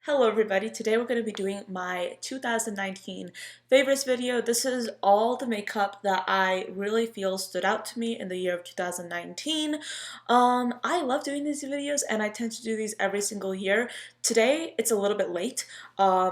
Hello everybody, today we're going to be doing my 2019 favorites video. This is all the makeup that I really feel stood out to me in the year of 2019. I love doing these videos and I tend to do these every single year. Today it's a little bit late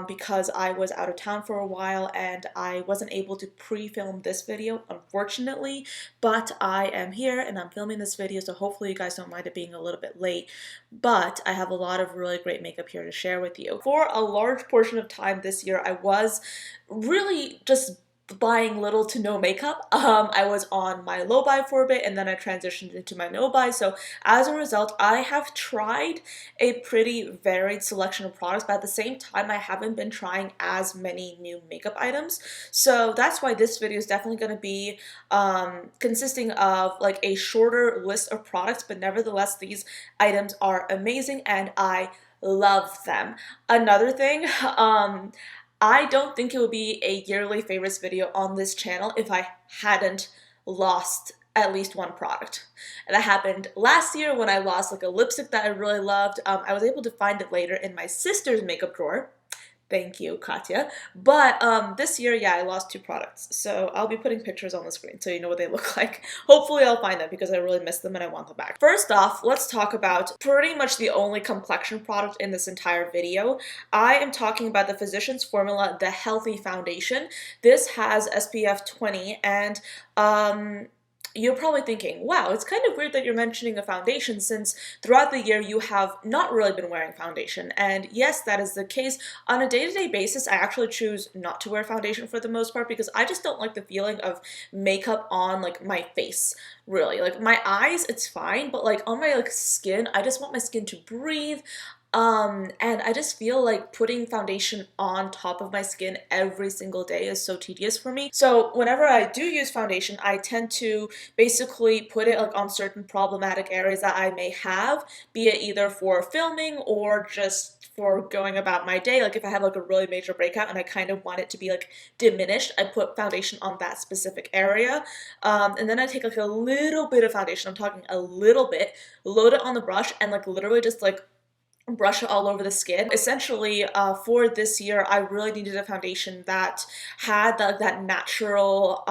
because I was out of town for a while and I wasn't able to pre-film this video, unfortunately, but I am here and I'm filming this video, so hopefully you guys don't mind it being a little bit late. But I have a lot of really great makeup here to share with you. For a large portion of time this year, I was really just buying little to no makeup. I was on my low buy for a bit and then I transitioned into my no buy. So as a result, I have tried a pretty varied selection of products, but at the same time, I haven't been trying as many new makeup items. So that's why this video is definitely going to be consisting of like a shorter list of products, but nevertheless, these items are amazing and I love them. Another thing, I don't think it would be a yearly favorites video on this channel if I hadn't lost at least one product. And that happened last year when I lost like a lipstick that I really loved. I was able to find it later in my sister's makeup drawer. Thank you, Katya. But this year, yeah, I lost two products. So I'll be putting pictures on the screen so you know what they look like. Hopefully I'll find them because I really miss them and I want them back. First off, let's talk about pretty much the only complexion product in this entire video. I am talking about the Physicians Formula The Healthy Foundation. This has SPF 20 and you're probably thinking, wow, it's kind of weird that you're mentioning a foundation since throughout the year you have not really been wearing foundation. And yes, that is the case. On a day-to-day basis, I actually choose not to wear foundation for the most part because I just don't like the feeling of makeup on like my face, really. Like my eyes, it's fine, but like on my like skin, I just want my skin to breathe. And I just feel like putting foundation on top of my skin every single day is so tedious for me. So whenever I do use foundation, I tend to basically put it like on certain problematic areas that I may have, be it either for filming or just for going about my day. Like if I have like a really major breakout and I kind of want it to be like diminished, I put foundation on that specific area. And then I take like a little bit of foundation, I'm talking a little bit, load it on the brush and like literally just like brush it all over the skin. Essentially, for this year, I really needed a foundation that had that natural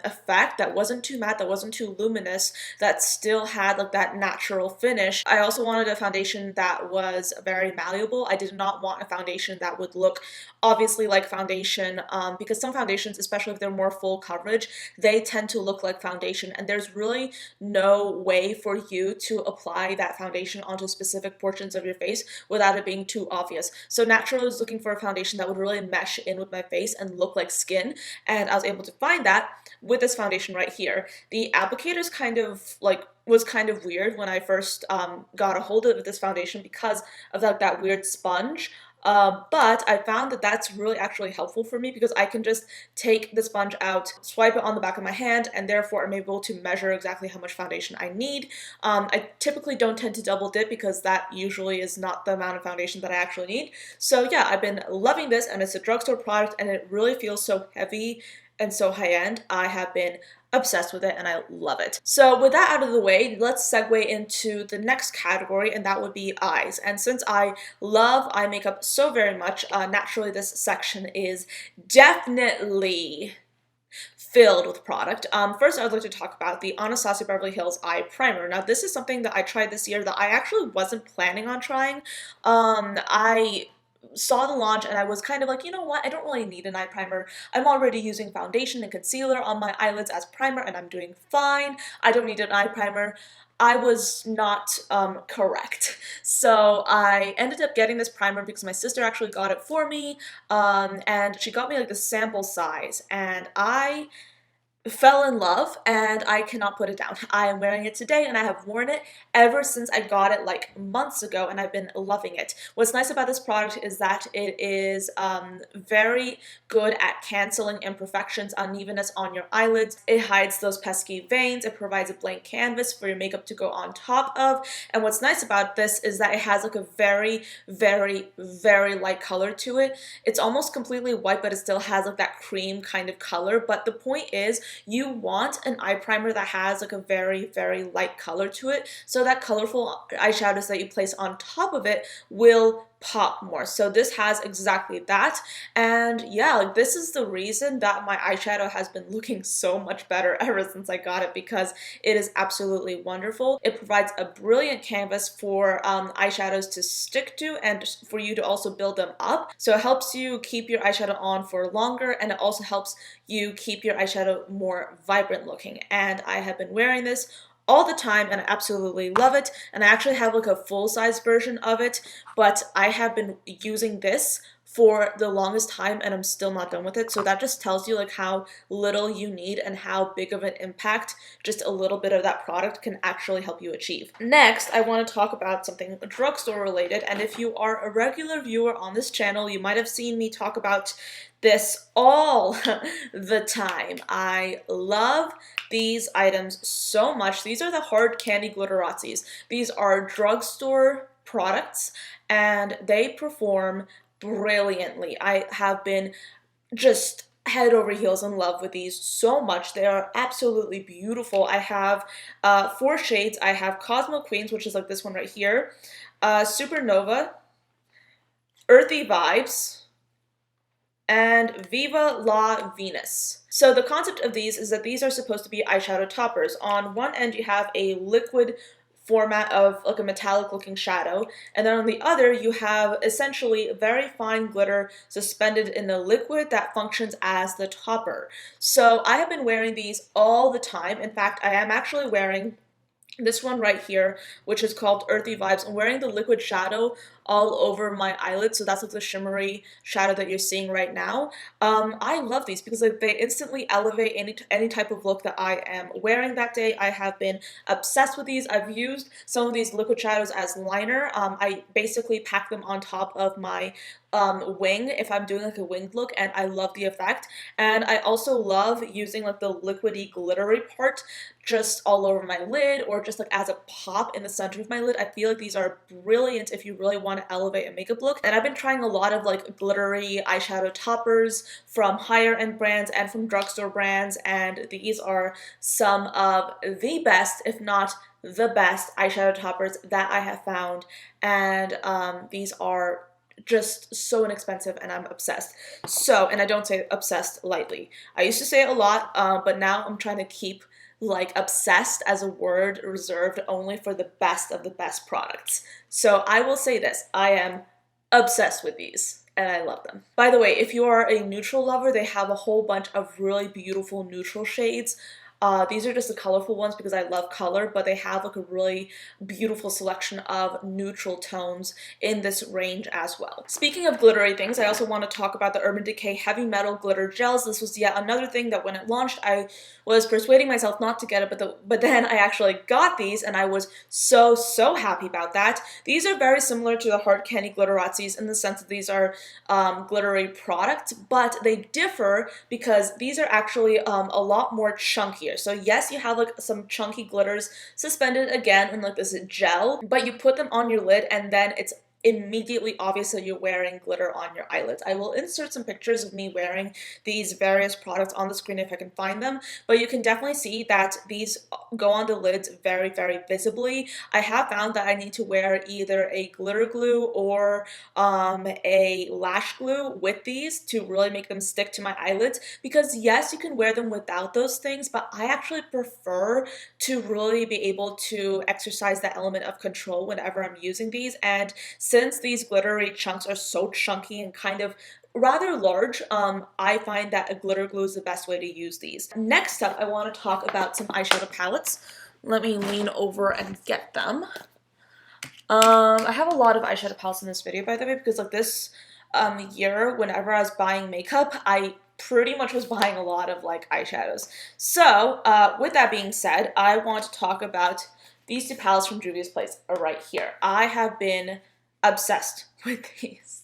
effect, that wasn't too matte, that wasn't too luminous, that still had like that natural finish. I also wanted a foundation that was very malleable. I did not want a foundation that would look obviously like foundation because some foundations, especially if they're more full coverage, they tend to look like foundation, and there's really no way for you to apply that foundation onto specific portions of your face without it being too obvious. So naturally I was looking for a foundation that would really mesh in with my face and look like skin, and I was able to find that with this foundation right here. The applicator's was kind of weird when I first got a hold of this foundation because of that weird sponge. But I found that that's really actually helpful for me because I can just take the sponge out, swipe it on the back of my hand, and therefore I'm able to measure exactly how much foundation I need. I typically don't tend to double dip because that usually is not the amount of foundation that I actually need. So yeah, I've been loving this, and it's a drugstore product and it really feels so heavy and so high-end. I have been obsessed with it and I love it. So with that out of the way, let's segue into the next category, and that would be eyes. And since I love eye makeup so very much, naturally this section is definitely filled with product. First, I would like to talk about the Anastasia Beverly Hills Eye Primer. Now, this is something that I tried this year that I actually wasn't planning on trying. I saw the launch and I was kind of like, you know what, I don't really need an eye primer. I'm already using foundation and concealer on my eyelids as primer and I'm doing fine. I don't need an eye primer. I was not correct. So I ended up getting this primer because my sister actually got it for me, and she got me like the sample size, and I fell in love and I cannot put it down. I am wearing it today and I have worn it ever since I got it like months ago, and I've been loving it. What's nice about this product is that it is very good at canceling imperfections, unevenness on your eyelids. It hides those pesky veins. It provides a blank canvas for your makeup to go on top of. And what's nice about this is that it has like a very, very, very light color to it. It's almost completely white, but it still has like that cream kind of color. But the point is, you want an eye primer that has like a very, very light color to it, so that colorful eyeshadows that you place on top of it will pop more. So this has exactly that. And yeah, like this is the reason that my eyeshadow has been looking so much better ever since I got it, because it is absolutely wonderful. It provides a brilliant canvas for eyeshadows to stick to and for you to also build them up. So it helps you keep your eyeshadow on for longer, and it also helps you keep your eyeshadow more vibrant looking. And I have been wearing this all the time and I absolutely love it. And I actually have like a full-size version of it, but I have been using this for the longest time and I'm still not done with it. So that just tells you like how little you need and how big of an impact just a little bit of that product can actually help you achieve. Next, I want to talk about something drugstore related, and if you are a regular viewer on this channel, you might have seen me talk about this all the time. I love these items so much. These are the hard candy glitterazzi's. These are drugstore products and they perform brilliantly. I have been just head over heels in love with these so much. They are absolutely beautiful. I have 4 shades. I have Cosmo Queens, which is like this one right here, Supernova, Earthy Vibes, and Viva La Venus. So the concept of these is that these are supposed to be eyeshadow toppers. On one end you have a liquid format of like a metallic looking shadow, and then on the other you have essentially very fine glitter suspended in the liquid that functions as the topper. So I have been wearing these all the time. In fact, I am actually wearing this one right here, which is called Earthy Vibes. I'm wearing the liquid shadow all over my eyelids, so that's like the shimmery shadow that you're seeing right now. I love these because like, they instantly elevate any type of look that I am wearing that day. I have been obsessed with these. I've used some of these liquid shadows as liner. I basically pack them on top of my wing if I'm doing like a winged look, and I love the effect. And I also love using like the liquidy glittery part just all over my lid or just like as a pop in the center of my lid. I feel like these are brilliant if you really want to elevate a makeup look. And I've been trying a lot of like glittery eyeshadow toppers from higher end brands and from drugstore brands, and these are some of the best, if not the best, eyeshadow toppers that I have found. And these are just so inexpensive and I'm obsessed. So, and I don't say obsessed lightly. I used to say it a lot, but now I'm trying to keep like obsessed as a word reserved only for the best of the best products. So I will say this, I am obsessed with these and I love them. By the way, if you are a neutral lover, they have a whole bunch of really beautiful neutral shades. These are just the colorful ones because I love color, but they have like a really beautiful selection of neutral tones in this range as well. Speaking of glittery things, I also want to talk about the Urban Decay Heavy Metal Glitter Gels. This was yet another thing that when it launched, I was persuading myself not to get it, but then I actually got these and I was so happy about that. These are very similar to the Hard Candy Glitterazzi's in the sense that these are glittery products, but they differ because these are actually a lot more chunky. So yes, you have like some chunky glitters suspended again in like this gel, but you put them on your lid and then it's immediately obvious that you're wearing glitter on your eyelids. I will insert some pictures of me wearing these various products on the screen if I can find them, but you can definitely see that these go on the lids very visibly. I have found that I need to wear either a glitter glue or a lash glue with these to really make them stick to my eyelids, because yes, you can wear them without those things, but I actually prefer to really be able to exercise that element of control whenever I'm using these. And since these glittery chunks are so chunky and kind of rather large, I find that a glitter glue is the best way to use these. Next up, I want to talk about some eyeshadow palettes. Let me lean over and get them. I have a lot of eyeshadow palettes in this video, by the way, because like this year, whenever I was buying makeup, I pretty much was buying a lot of like eyeshadows. So with that being said, I want to talk about these 2 palettes from Juvia's Place right here. I have been obsessed with these.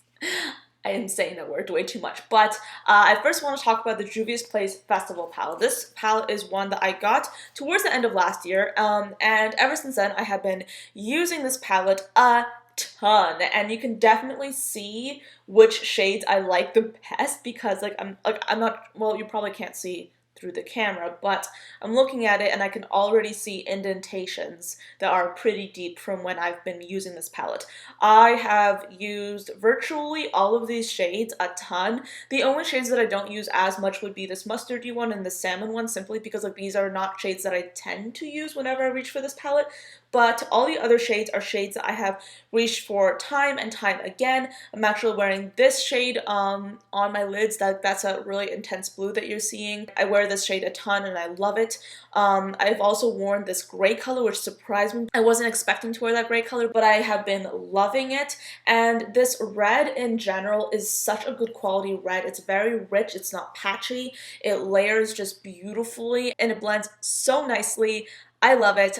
I am saying that word way too much, but I first want to talk about the Juvia's Place Festival palette. This palette is one that I got towards the end of last year, and ever since then I have been using this palette a ton, and you can definitely see which shades I like the best because I'm not, well, you probably can't see through the camera, but I'm looking at it and I can already see indentations that are pretty deep from when I've been using this palette. I have used virtually all of these shades a ton. The only shades that I don't use as much would be this mustardy one and the salmon one, simply because like these are not shades that I tend to use whenever I reach for this palette. But all the other shades are shades that I have reached for time and time again. I'm actually wearing this shade on my lids. That's a really intense blue that you're seeing. I wear this shade a ton and I love it. I've also worn this gray color, which surprised me. I wasn't expecting to wear that gray color, but I have been loving it. And this red in general is such a good quality red. It's very rich, it's not patchy, it layers just beautifully, and it blends so nicely. I love it.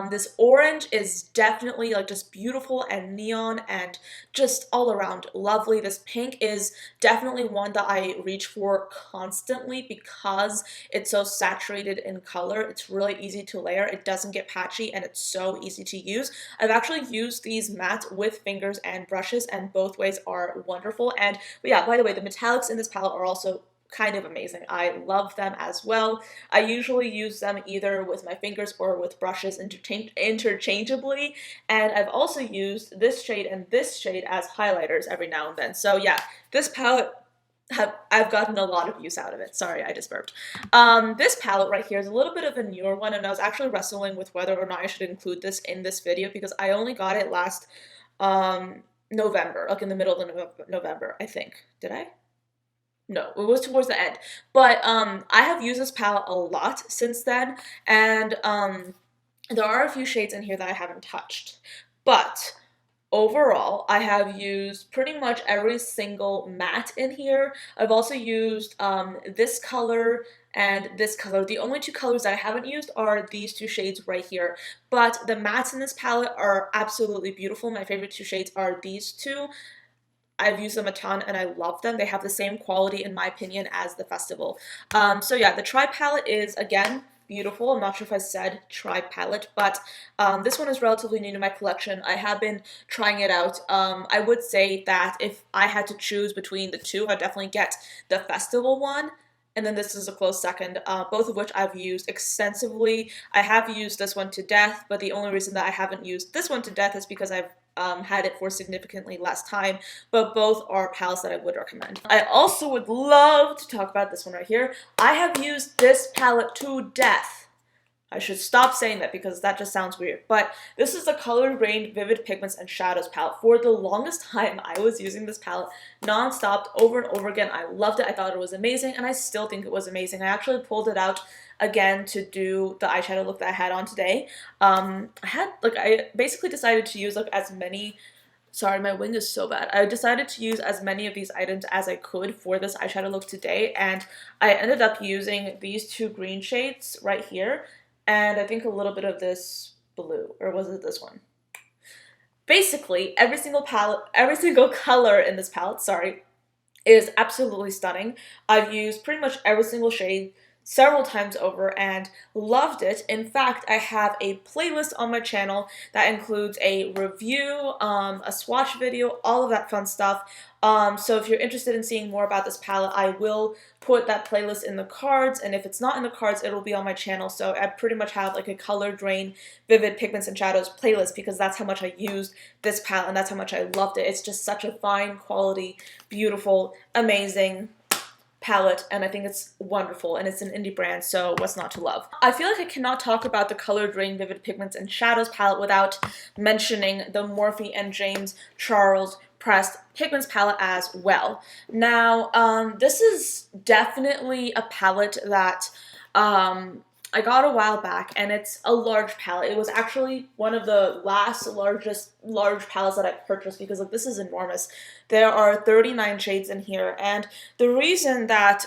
This orange is definitely like just beautiful and neon and just all around lovely. This pink is definitely one that I reach for constantly because it's so saturated in color. It's really easy to layer, it doesn't get patchy, and it's so easy to use. I've actually used these mattes with fingers and brushes, and both ways are wonderful. And but yeah, by the way, the metallics in this palette are also kind of amazing. I love them as well. I usually use them either with my fingers or with brushes interchangeably, and I've also used this shade and this shade as highlighters every now and then. So yeah, this palette, I've gotten a lot of use out of it. Sorry, I just burped. This palette right here is a little bit of a newer one, and I was actually wrestling with whether or not I should include this in this video because I only got it last November, like in the middle of November, I think. Did I? No, it was towards the end. But I have used this palette a lot since then, and there are a few shades in here that I haven't touched. But overall, I have used pretty much every single matte in here. I've also used this color and this color. The only two colors that I haven't used are these two shades right here. But the mattes in this palette are absolutely beautiful. My favorite two shades are these two. I've used them a ton and I love them. They have the same quality in my opinion as the Festival. So yeah, the Tri palette is again beautiful. I'm not sure if I said Tri palette, but this one is relatively new to my collection. I have been trying it out. I would say that if I had to choose between the two, I'd definitely get the Festival one. And then this is a close second, both of which I've used extensively. I have used this one to death, but the only reason that I haven't used this one to death is because I've had it for significantly less time, but both are palettes that I would recommend. I also would love to talk about this one right here. I have used this palette to death. I should stop saying that because that just sounds weird, but this is the Color Grained Vivid Pigments and Shadows palette. For the longest time, I was using this palette non-stop over and over again. I loved it, I thought it was amazing, and I still think it was amazing. I actually pulled it out again to do the eyeshadow look that I had on today. I basically decided to use like as many, sorry, my wing is so bad. I decided to use as many of these items as I could for this eyeshadow look today, and I ended up using these two green shades right here, and I think a little bit of this blue, or was it this one? Basically, every single color in this palette, sorry, is absolutely stunning. I've used pretty much every single shade several times over and loved it. In fact, I have a playlist on my channel that includes a review, a swatch video, all of that fun stuff. So if you're interested in seeing more about this palette, I will put that playlist in the cards, and if it's not in the cards, it'll be on my channel. So I pretty much have like a Color Drain Vivid Pigments and Shadows playlist because that's how much I used this palette and that's how much I loved it. It's just such a fine quality, beautiful, amazing palette, and I think it's wonderful, and it's an indie brand, so what's not to love? I feel like I cannot talk about the Color Drain Vivid Pigments and Shadows palette without mentioning the Morphe and James Charles Pressed Pigments palette as well. Now, this is definitely a palette that I got a while back, and it's a large palette. It was actually one of the last large palettes that I purchased because like this is enormous. There are 39 shades in here, and the reason that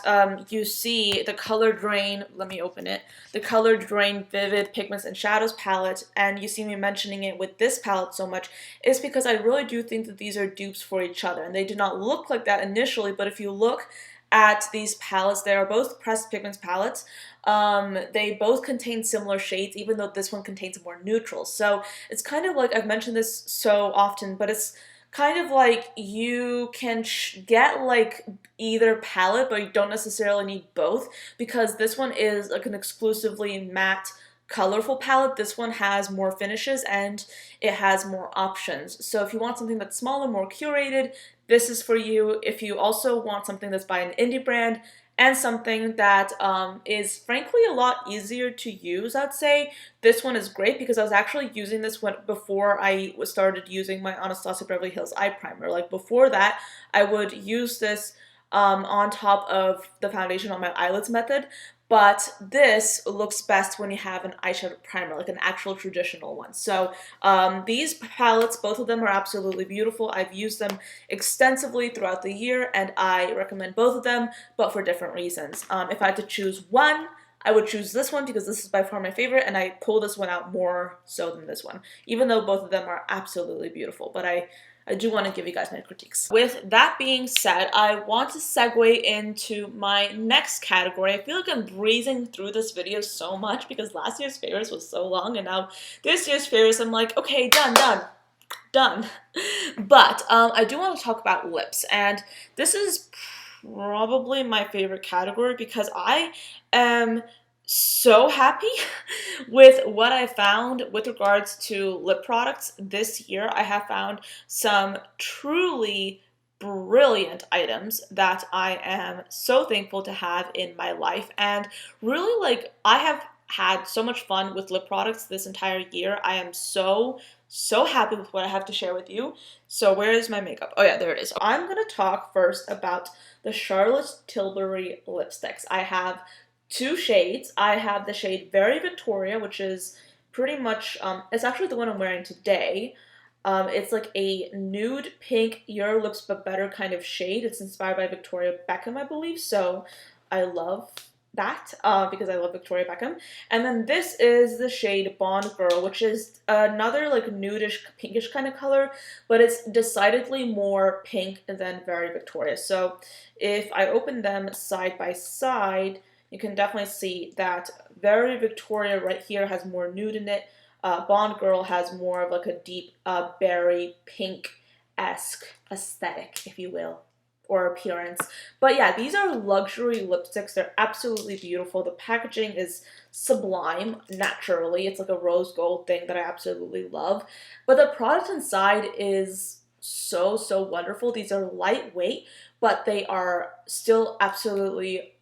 you see the Color Drain, let me open it, the Color Drain Vivid Pigments and Shadows palette, and you see me mentioning it with this palette so much, is because I really do think that these are dupes for each other, and they do not look like that initially, but if you look at these palettes, they are both pressed pigments palettes. They both contain similar shades, even though this one contains more neutrals. So it's kind of like, I've mentioned this so often, but it's kind of like you can get like either palette, but you don't necessarily need both, because this one is like an exclusively matte colorful palette. This one has more finishes and it has more options. So if you want something that's smaller, more curated, this is for you. If you also want something that's by an indie brand and something that is frankly a lot easier to use, I'd say this one is great, because I was actually using this one before I started using my Anastasia Beverly Hills eye primer. Like before that, I would use this on top of the foundation on my eyelids method, but this looks best when you have an eyeshadow primer, like an actual traditional one. So these palettes, both of them are absolutely beautiful. I've used them extensively throughout the year, and I recommend both of them, but for different reasons. If I had to choose one, I would choose this one because this is by far my favorite, and I pull this one out more so than this one, even though both of them are absolutely beautiful. But I do want to give you guys my critiques. With that being said, I want to segue into my next category. I feel like I'm breezing through this video so much because last year's favorites was so long, and now this year's favorites, I'm like, okay, done. But I do want to talk about lips, and this is probably my favorite category because I am so happy with what I found with regards to lip products this year. I have found some truly brilliant items that I am so thankful to have in my life, and really, like, I have had so much fun with lip products this entire year. I am so happy with what I have to share with you. So where is my makeup? Oh yeah, there it is. I'm gonna talk first about the Charlotte Tilbury lipsticks. I have two shades. I have the shade Very Victoria, which is pretty much, it's actually the one I'm wearing today. It's like a nude pink, Your Lips But Better kind of shade. It's inspired by Victoria Beckham, I believe, so I love that because I love Victoria Beckham. And then this is the shade Bond Girl, which is another like nudish, pinkish kind of color, but it's decidedly more pink than Very Victoria. So if I open them side by side, you can definitely see that Very Victoria right here has more nude in it. Bond Girl has more of like a deep berry pink-esque aesthetic, if you will, or appearance. But yeah, these are luxury lipsticks. They're absolutely beautiful. The packaging is sublime naturally. It's like a rose gold thing that I absolutely love. But the product inside is so wonderful. These are lightweight, but they are still absolutely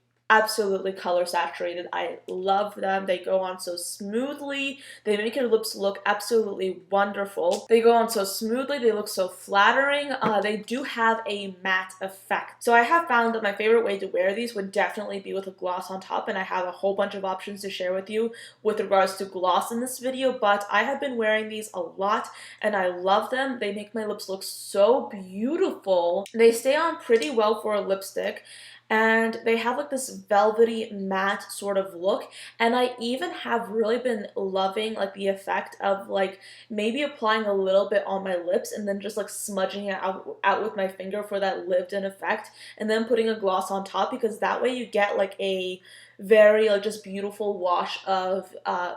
color saturated. I love them. They go on so smoothly. They make your lips look absolutely wonderful. They go on so smoothly. They look so flattering. They do have a matte effect. So I have found that my favorite way to wear these would definitely be with a gloss on top, and I have a whole bunch of options to share with you with regards to gloss in this video, but I have been wearing these a lot and I love them. They make my lips look so beautiful. They stay on pretty well for a lipstick, and they have like this velvety matte sort of look, and I even have really been loving like the effect of like maybe applying a little bit on my lips and then just like smudging it out with my finger for that lived-in effect, and then putting a gloss on top, because that way you get like a very like just beautiful wash of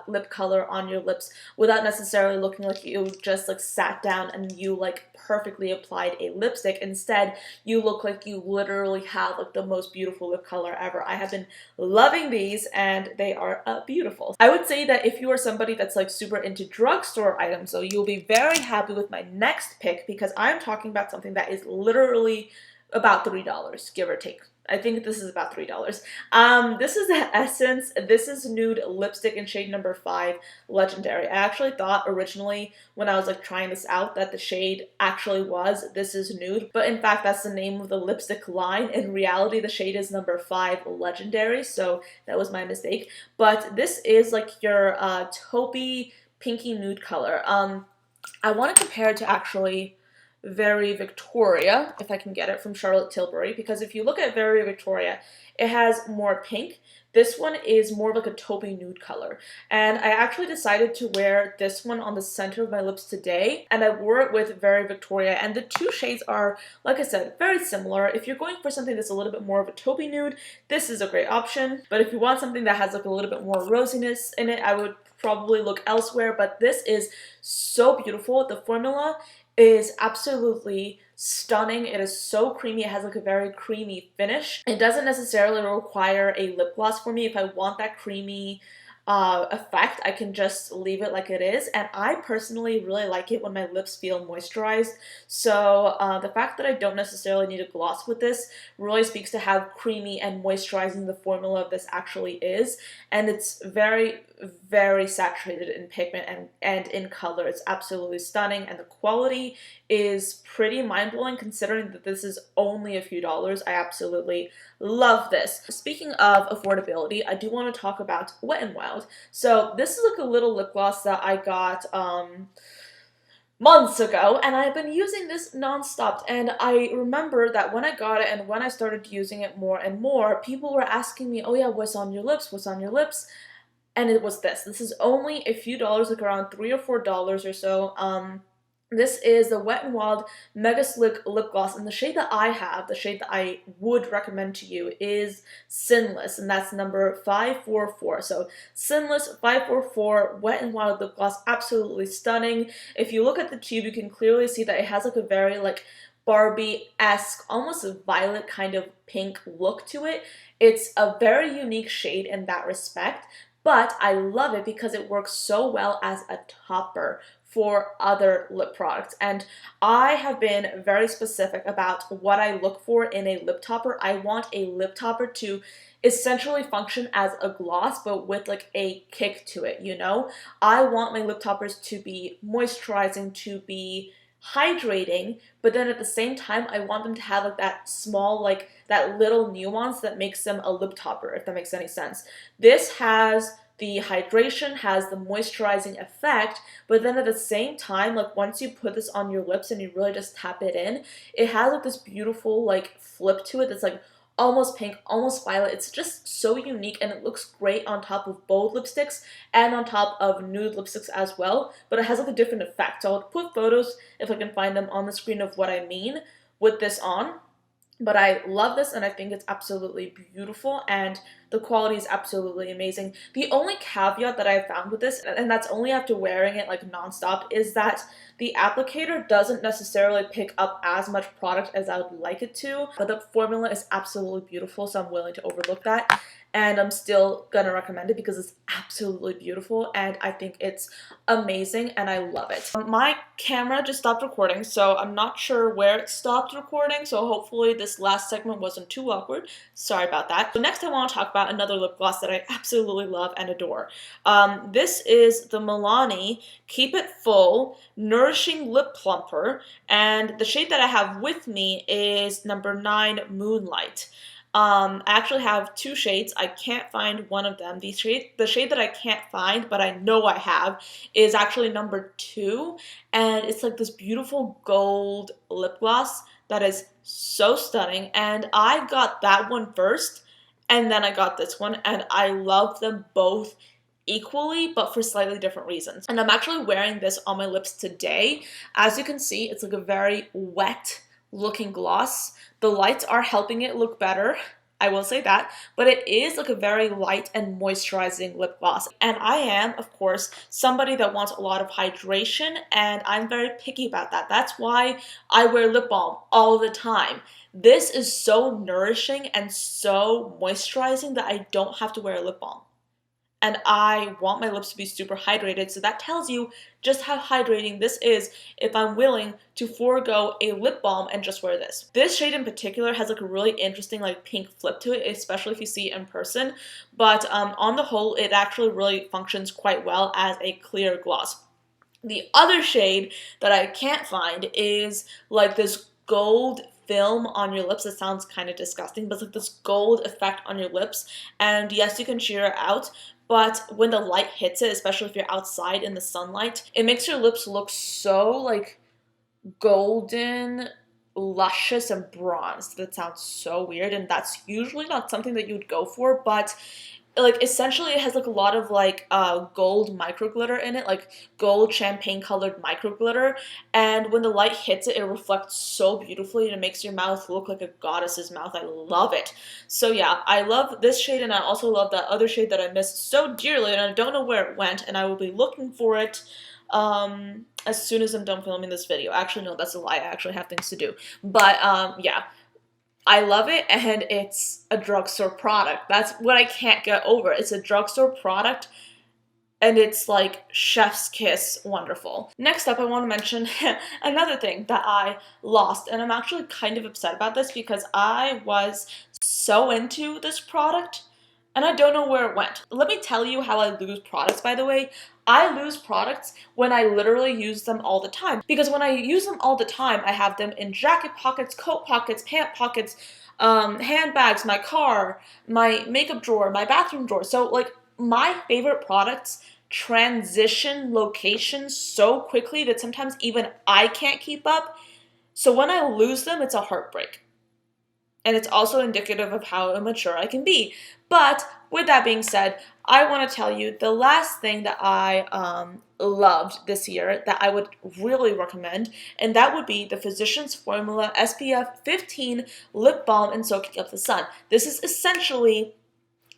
lip color on your lips without necessarily looking like you just like sat down and you like perfectly applied a lipstick. Instead, you look like you literally have like the most beautiful lip color ever. I have been loving these and they are beautiful. I would say that if you are somebody that's like super into drugstore items, so you'll be very happy with my next pick, because I'm talking about something that is literally about $3, give or take. I think this is about $3. This is the Essence. This is nude lipstick in shade number 5, Legendary. I actually thought originally when I was like trying this out that the shade actually was This Is Nude, but in fact that's the name of the lipstick line. In reality, the shade is number 5, Legendary, so that was my mistake. But this is like your taupey pinky nude color. I want to compare it to actually Very Victoria, if I can get it, from Charlotte Tilbury, because if you look at Very Victoria, it has more pink. This one is more of like a taupey nude color, and I actually decided to wear this one on the center of my lips today, and I wore it with Very Victoria, and the two shades are, like I said, very similar. If you're going for something that's a little bit more of a taupey nude, this is a great option, but if you want something that has like a little bit more rosiness in it, I would probably look elsewhere. But this is so beautiful. The formula is absolutely stunning. It is so creamy. It has like a very creamy finish. It doesn't necessarily require a lip gloss for me. If I want that creamy effect, I can just leave it like it is, and I personally really like it when my lips feel moisturized. So the fact that I don't necessarily need a gloss with this really speaks to how creamy and moisturizing the formula of this actually is, and it's very, very saturated in pigment and in color. It's absolutely stunning, and the quality is pretty mind-blowing considering that this is only a few dollars. I absolutely love this. Speaking of affordability, I do want to talk about Wet n Wild. So this is like a little lip gloss that I got months ago, and I've been using this nonstop. And I remember that when I got it and when I started using it more and more, people were asking me, oh yeah, what's on your lips? What's on your lips? And it was this. This is only a few dollars, like around $3 or $4 or so. This is the Wet n Wild Mega Slick Lip Gloss, and the shade that I have, the shade that I would recommend to you, is Sinless, and that's number 544. So Sinless 544 Wet n Wild Lip Gloss, absolutely stunning. If you look at the tube, you can clearly see that it has like a very like Barbie-esque, almost a violet kind of pink look to it. It's a very unique shade in that respect, but I love it because it works so well as a topper for other lip products. And I have been very specific about what I look for in a lip topper. I want a lip topper to essentially function as a gloss, but with like a kick to it, you know? I want my lip toppers to be moisturizing, to be hydrating, but then at the same time, I want them to have like that small, like that little nuance that makes them a lip topper, if that makes any sense. This has the hydration, has the moisturizing effect, but then at the same time, like once you put this on your lips and you really just tap it in, it has like this beautiful like flip to it that's like almost pink, almost violet. It's just so unique, and it looks great on top of bold lipsticks and on top of nude lipsticks as well, but it has like a different effect. So I'll put photos, if I can find them, on the screen of what I mean with this on. But I love this, and I think it's absolutely beautiful, and the quality is absolutely amazing. The only caveat that I found with this, and that's only after wearing it like nonstop, is that the applicator doesn't necessarily pick up as much product as I would like it to, but the formula is absolutely beautiful, so I'm willing to overlook that. And I'm still gonna recommend it because it's absolutely beautiful, and I think it's amazing, and I love it. My camera just stopped recording, so I'm not sure where it stopped recording, so hopefully this last segment wasn't too awkward. Sorry about that. So next I want to talk about another lip gloss that I absolutely love and adore. This is the Milani Keep It Full Nourishing Lip Plumper, and the shade that I have with me is number 9 Moonlight. I actually have two shades. I can't find one of them. The shade that I can't find, but I know I have, is actually number 2, and it's like this beautiful gold lip gloss that is so stunning, and I got that one first, and then I got this one, and I love them both equally, but for slightly different reasons. And I'm actually wearing this on my lips today. As you can see, it's like a very wet looking gloss. The lights are helping it look better, I will say that, but it is like a very light and moisturizing lip gloss. And I am, of course, somebody that wants a lot of hydration, and I'm very picky about that. That's why I wear lip balm all the time. This is so nourishing and so moisturizing that I don't have to wear a lip balm. And I want my lips to be super hydrated, so that tells you just how hydrating this is if I'm willing to forego a lip balm and just wear this. This shade in particular has like a really interesting like pink flip to it, especially if you see it in person, but on the whole, it actually really functions quite well as a clear gloss. The other shade that I can't find is like this gold film on your lips. It sounds kind of disgusting, but it's like this gold effect on your lips, and yes, you can sheer it out, but when the light hits it, especially if you're outside in the sunlight, it makes your lips look so like golden, luscious, and bronzed. That sounds so weird, and that's usually not something that you would go for, but like essentially it has like a lot of like gold micro glitter in it, like gold champagne colored micro glitter, and when the light hits it, it reflects so beautifully and it makes your mouth look like a goddess's mouth. I love it. So yeah, I love this shade, and I also love that other shade that I missed so dearly, and I don't know where it went, and I will be looking for it as soon as I'm done filming this video. Actually, no, that's a lie. I actually have things to do. But yeah, I love it, and it's a drugstore product. That's what I can't get over. It's a drugstore product, and it's like chef's kiss wonderful. Next up, I want to mention another thing that I lost, and I'm actually kind of upset about this because I was so into this product and I don't know where it went. Let me tell you how I lose products, by the way. I lose products when I literally use them all the time. Because when I use them all the time, I have them in jacket pockets, coat pockets, pant pockets, handbags, my car, my makeup drawer, my bathroom drawer. So like my favorite products transition locations so quickly that sometimes even I can't keep up. So when I lose them, it's a heartbreak. And it's also indicative of how immature I can be. But with that being said, I want to tell you the last thing that I loved this year that I would really recommend, and that would be the Physicians Formula SPF 15 Lip Balm and Soaking Up the Sun. This is essentially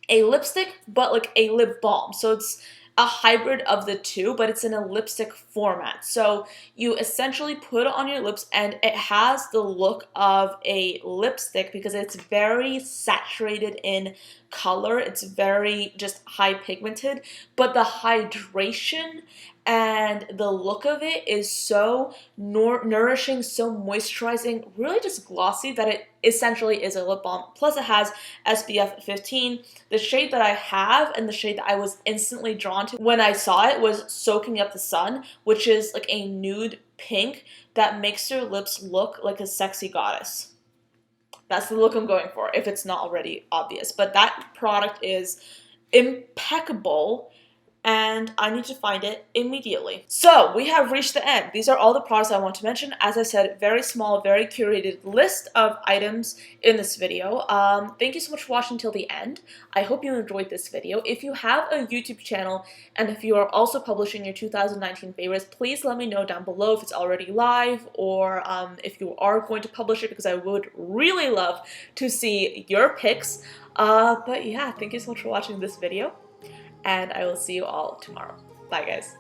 a lipstick, but like a lip balm. So it's a hybrid of the two, but it's in a lipstick format. So you essentially put it on your lips and it has the look of a lipstick because it's very saturated in color. It's very just high pigmented, but the hydration and the look of it is so nourishing, so moisturizing, really just glossy that it essentially is a lip balm. Plus it has SPF 15. The shade that I have and the shade that I was instantly drawn to when I saw it was Soaking Up the Sun, which is like a nude pink that makes your lips look like a sexy goddess. That's the look I'm going for, if it's not already obvious. But that product is impeccable, and I need to find it immediately. So we have reached the end. These are all the products I want to mention. As I said, very small, very curated list of items in this video. Thank you so much for watching till the end. I hope you enjoyed this video. If you have a YouTube channel and if you are also publishing your 2019 favorites, please let me know down below if it's already live or if you are going to publish it, because I would really love to see your picks. But yeah, thank you so much for watching this video, and I will see you all tomorrow. Bye, guys.